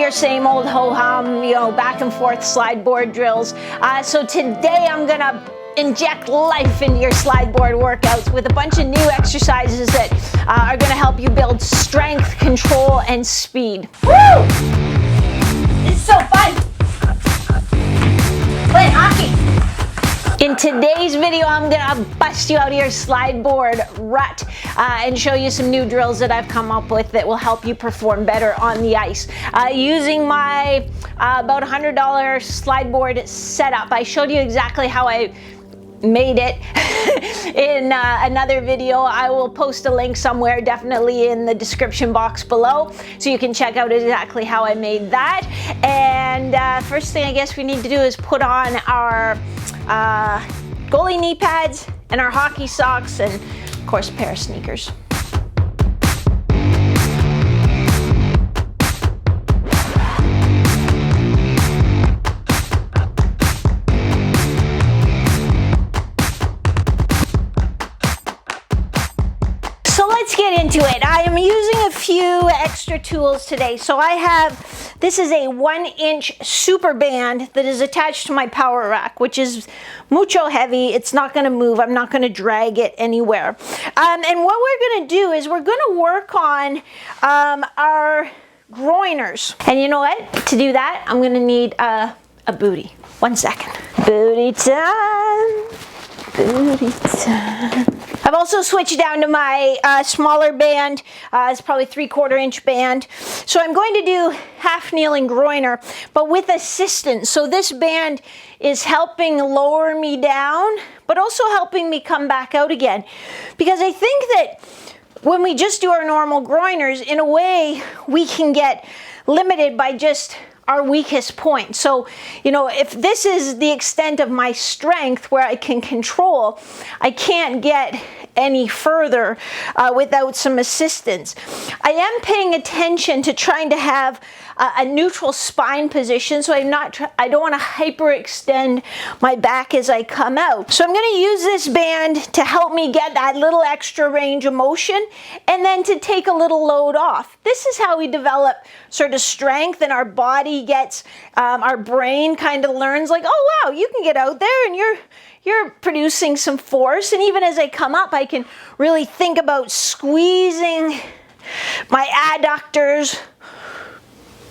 your same old ho-hum, you know, back and forth slide board drills. So today I'm gonna inject life into your slide board workouts with a bunch of new exercises that are gonna help you build strength, control, and speed. Woo! It's so fun! Playing hockey! In today's video, I'm gonna bust you out of your slide board rut and show you some new drills that I've come up with that will help you perform better on the ice. Using my about $100 slide board setup, I showed you exactly how I made it in another video. I will post a link somewhere, definitely in the description box below, so you can check out exactly how I made that. And first thing I guess we need to do is put on our goalie knee pads and our hockey socks and of course a pair of sneakers. So let's get into it. I am using a few extra tools today. So I have, this is a 1-inch super band that is attached to my power rack, which is mucho heavy. It's not gonna move. I'm not gonna drag it anywhere. And what we're gonna do is we're gonna work on our groiners. And you know what? To do that, I'm gonna need a booty. 1 second. Booty time. Booty time. I've also switched down to my smaller band. It's probably 3/4 inch band. So I'm going to do half kneeling groiner, but with assistance. So this band is helping lower me down, but also helping me come back out again. Because I think that when we just do our normal groiners, in a way, we can get limited by just our weakest point. So, you know, if this is the extent of my strength where I can control, I can't get any further without some assistance. I am paying attention to trying to have a neutral spine position, so I don't want to hyperextend my back as I come out. So I'm going to use this band to help me get that little extra range of motion and then to take a little load off. This is how we develop sort of strength, and our body gets, our brain kind of learns like, oh wow, you can get out there and you're producing some force. And even as I come up, I can really think about squeezing my adductors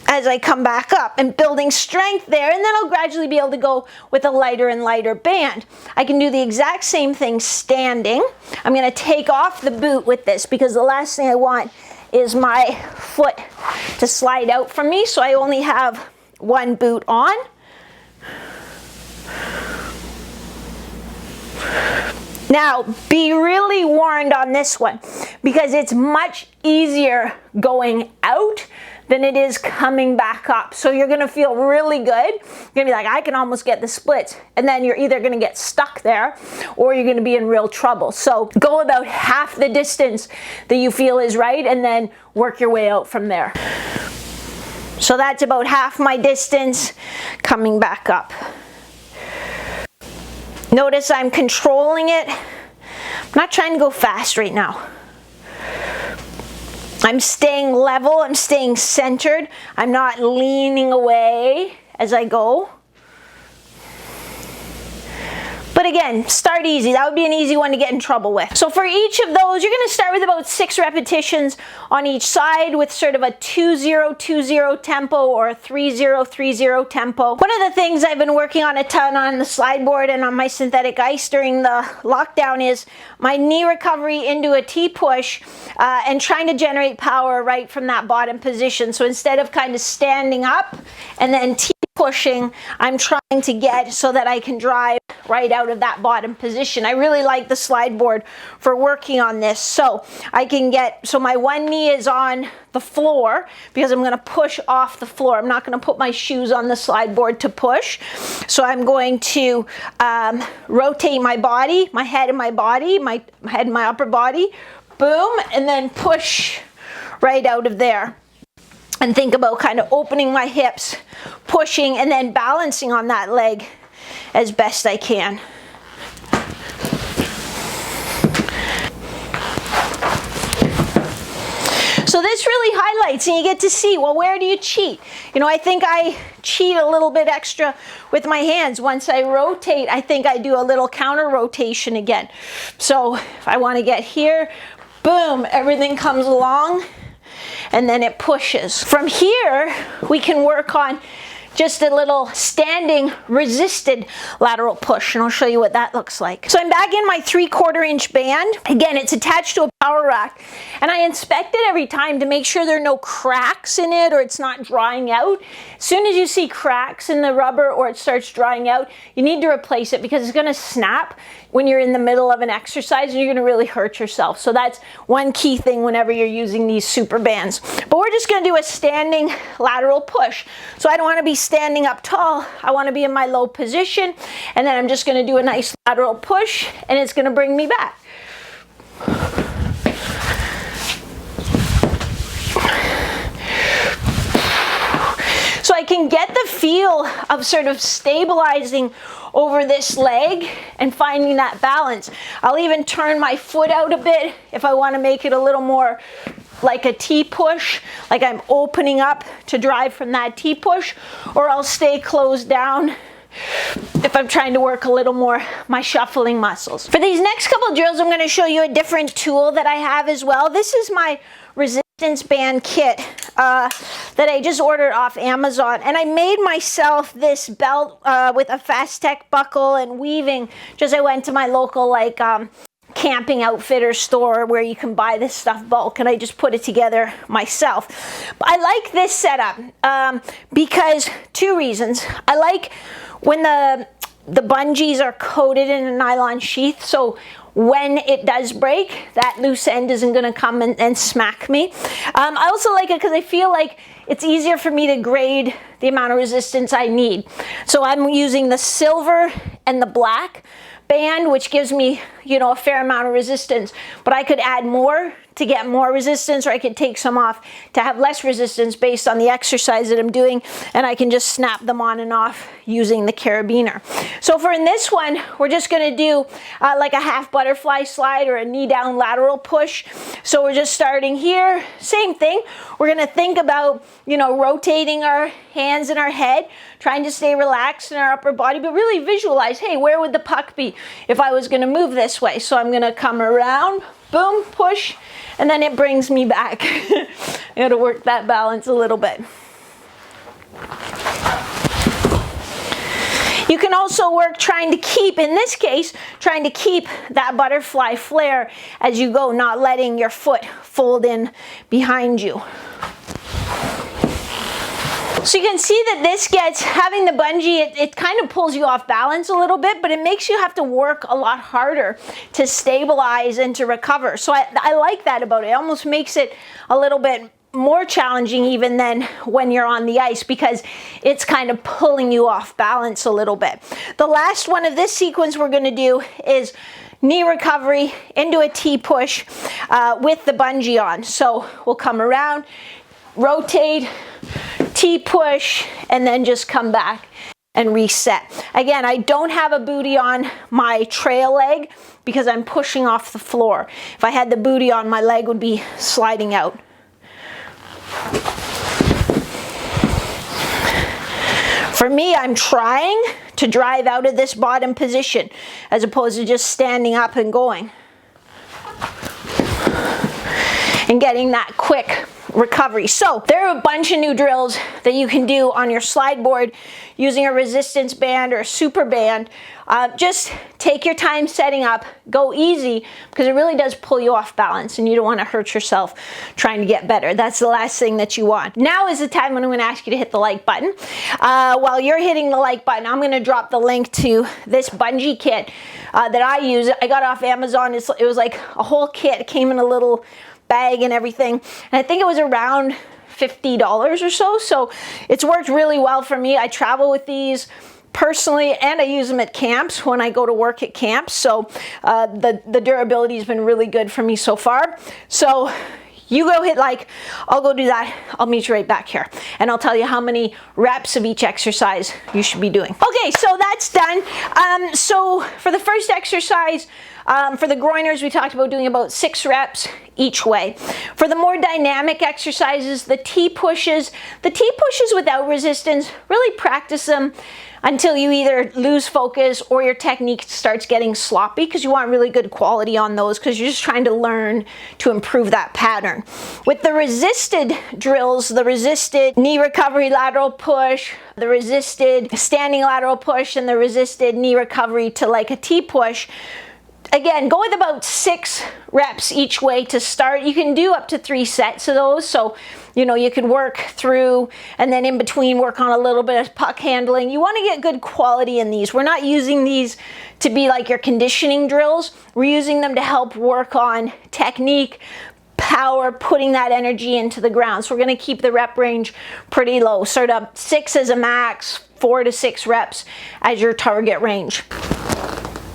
as I come back up and building strength there, and then I'll gradually be able to go with a lighter and lighter band. I can do the exact same thing standing. I'm going to take off the boot with this because the last thing I want is my foot to slide out from me, so I only have one boot on. Now, be really warned on this one because it's much easier going out than it is coming back up. So you're gonna feel really good. You're gonna be like, I can almost get the splits. And then you're either gonna get stuck there or you're gonna be in real trouble. So go about half the distance that you feel is right and then work your way out from there. So that's about half my distance coming back up. Notice I'm controlling it. I'm not trying to go fast right now. I'm staying level, I'm staying centered. I'm not leaning away as I go. But again, start easy. That would be an easy one to get in trouble with. So for each of those, you're gonna start with about 6 repetitions on each side with sort of a 2-0-2-0 tempo or a 3-0-3-0 tempo. One of the things I've been working on a ton on the slide board and on my synthetic ice during the lockdown is my knee recovery into a T-push and trying to generate power right from that bottom position. So instead of kind of standing up and then T-pushing, I'm trying to get so that I can drive right out of that bottom position. I really like the slide board for working on this. So I can get, so my one knee is on the floor because I'm going to push off the floor. I'm not going to put my shoes on the slide board to push. So I'm going to rotate my body, my head and my body, my head and my upper body, boom, and then push right out of there. And think about kind of opening my hips, pushing, and then balancing on that leg as best I can. So this really highlights highlights and you get to see, well, where do you cheat? You know, I think I cheat a little bit extra with my hands. Once I rotate, I think I do a little counter rotation again. So if I want to get here, boom, everything comes along and then it pushes. From here, we can work on just a little standing resisted lateral push, and I'll show you what that looks like. So I'm back in my 3/4 inch band. Again, it's attached to a power rack, and I inspect it every time to make sure there are no cracks in it or it's not drying out. As soon as you see cracks in the rubber or it starts drying out, you need to replace it because it's going to snap when you're in the middle of an exercise and you're going to really hurt yourself. So that's one key thing whenever you're using these super bands. But we're just going to do a standing lateral push. So I don't want to be standing up tall. I want to be in my low position, and then I'm just going to do a nice lateral push and it's going to bring me back. So I can get the feel of sort of stabilizing over this leg and finding that balance. I'll even turn my foot out a bit if I want to make it a little more like a T-push, like I'm opening up to drive from that T-push, or I'll stay closed down if I'm trying to work a little more my shuffling muscles. For these next couple drills, I'm going to show you a different tool that I have as well. This is my resistance band kit that I just ordered off Amazon, and I made myself this belt with a Fast Tech buckle and weaving. Just I went to my local camping outfitter store where you can buy this stuff bulk, and I just put it together myself. But I like this setup because two reasons. I like when the bungees are coated in a nylon sheath, so when it does break, that loose end isn't going to come and smack me. I also like it because I feel like it's easier for me to grade the amount of resistance I need. So I'm using the silver and the black band, which gives me, you know, a fair amount of resistance, but I could add more to get more resistance, or I could take some off to have less resistance based on the exercise that I'm doing, and I can just snap them on and off using the carabiner. So for in this one, we're just going to do like a half butterfly slide or a knee down lateral push. So we're just starting here, same thing. We're going to think about, you know, rotating our hands and our head, trying to stay relaxed in our upper body, but really visualize, hey, where would the puck be if I was going to move this way? So I'm going to come around, boom, push, and then it brings me back. I got to work that balance a little bit. You can also work trying to keep, in this case, trying to keep that butterfly flare as you go, not letting your foot fold in behind you. So you can see that this gets, having the bungee, it kind of pulls you off balance a little bit, but it makes you have to work a lot harder to stabilize and to recover. So I like that about it. It almost makes it a little bit more challenging even than when you're on the ice, because it's kind of pulling you off balance a little bit. The last one of this sequence we're going to do is knee recovery into a T-push with the bungee on. So we'll come around, rotate, T-push, and then just come back and reset. Again, I don't have a booty on my trail leg because I'm pushing off the floor. If I had the booty on, my leg would be sliding out. For me, I'm trying to drive out of this bottom position as opposed to just standing up and going and getting that quick recovery. So there are a bunch of new drills that you can do on your slide board using a resistance band or a super band. Just take your time setting up, go easy, because it really does pull you off balance and you don't want to hurt yourself trying to get better. That's the last thing that you want. Now is the time when I'm going to ask you to hit the like button. While you're hitting the like button, I'm going to drop the link to this bungee kit that I use. I got off Amazon. It was like a whole kit. It came in a little bag and everything, and I think it was around $50 or so. So it's worked really well for me. I travel with these personally, and I use them at camps when I go to work at camps. So the durability has been really good for me so far. So you go hit like, I'll go do that. I'll meet you right back here, and I'll tell you how many reps of each exercise you should be doing. Okay, so that's done. So for the first exercise, For the groiners, we talked about doing about 6 reps each way. For the more dynamic exercises, the T-pushes without resistance, really practice them until you either lose focus or your technique starts getting sloppy, because you want really good quality on those, because you're just trying to learn to improve that pattern. With the resisted drills, the resisted knee recovery lateral push, the resisted standing lateral push, and the resisted knee recovery to like a T-push, again, go with about 6 reps each way to start. You can do up to 3 sets of those, so you know you can work through and then in between work on a little bit of puck handling. You want to get good quality in these. We're not using these to be like your conditioning drills. We're using them to help work on technique, power, putting that energy into the ground. So we're going to keep the rep range pretty low. Start up 6 as a max, 4 to 6 reps as your target range.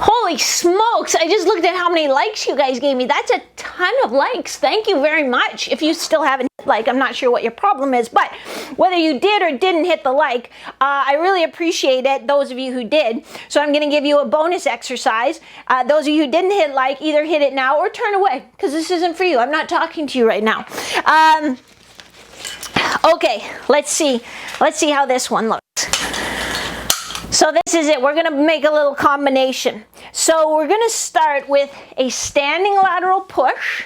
Holy smokes, I just looked at how many likes you guys gave me. That's a ton of likes. Thank you very much. If you still haven't hit like, I'm not sure what your problem is, but whether you did or didn't hit the like, I really appreciate it, those of you who did. So I'm going to give you a bonus exercise. Those of you who didn't hit like, either hit it now or turn away, because this isn't for you. I'm not talking to you right now. Okay, let's see how this one looks. So this is it. We're going to make a little combination. So we're going to start with a standing lateral push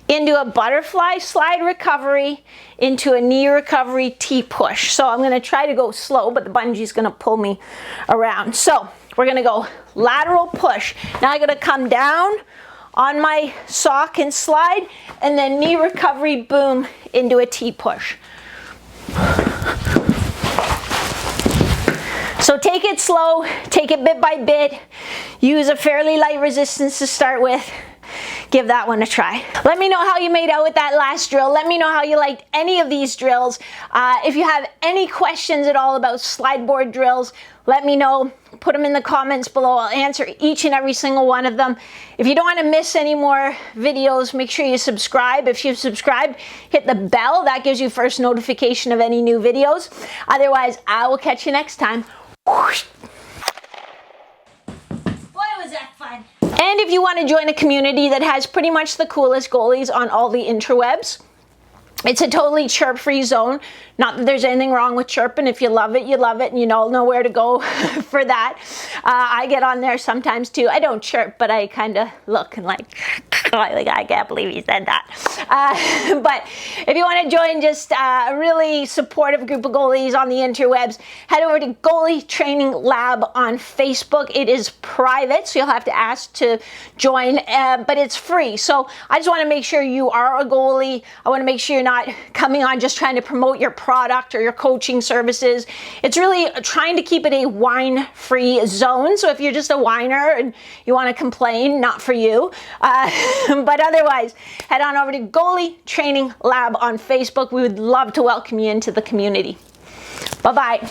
into a butterfly slide recovery into a knee recovery T-push. So I'm going to try to go slow, but the bungee's going to pull me around. So we're going to go lateral push. Now I'm going to come down on my sock and slide, and then knee recovery, boom, into a T-push. So take it slow, take it bit by bit, use a fairly light resistance to start with. Give that one a try. Let me know how you made out with that last drill. Let me know how you liked any of these drills. If you have any questions at all about slide board drills, let me know. Put them in the comments below. I'll answer each and every single one of them. If you don't want to miss any more videos, make sure you subscribe. If you've subscribed, hit the bell. That gives you first notification of any new videos. Otherwise, I will catch you next time. Boy, was that fun. And if you want to join a community that has pretty much the coolest goalies on all the interwebs, it's a totally chirp-free zone. Not that there's anything wrong with chirping. If you love it, and you all know where to go for that. I get on there sometimes too. I don't chirp, but I kind of look and like I can't believe he said that. But if you want to join just a really supportive group of goalies on the interwebs, head over to Goalie Training Lab on Facebook. It is private, so you'll have to ask to join, but it's free. So I just want to make sure you are a goalie. I want to make sure you're not coming on just trying to promote your product or your coaching services. It's really trying to keep it a whine-free zone. So if you're just a whiner and you want to complain, not for you. But otherwise, head on over to Goalie Training Lab on Facebook. We would love to welcome you into the community. Bye-bye.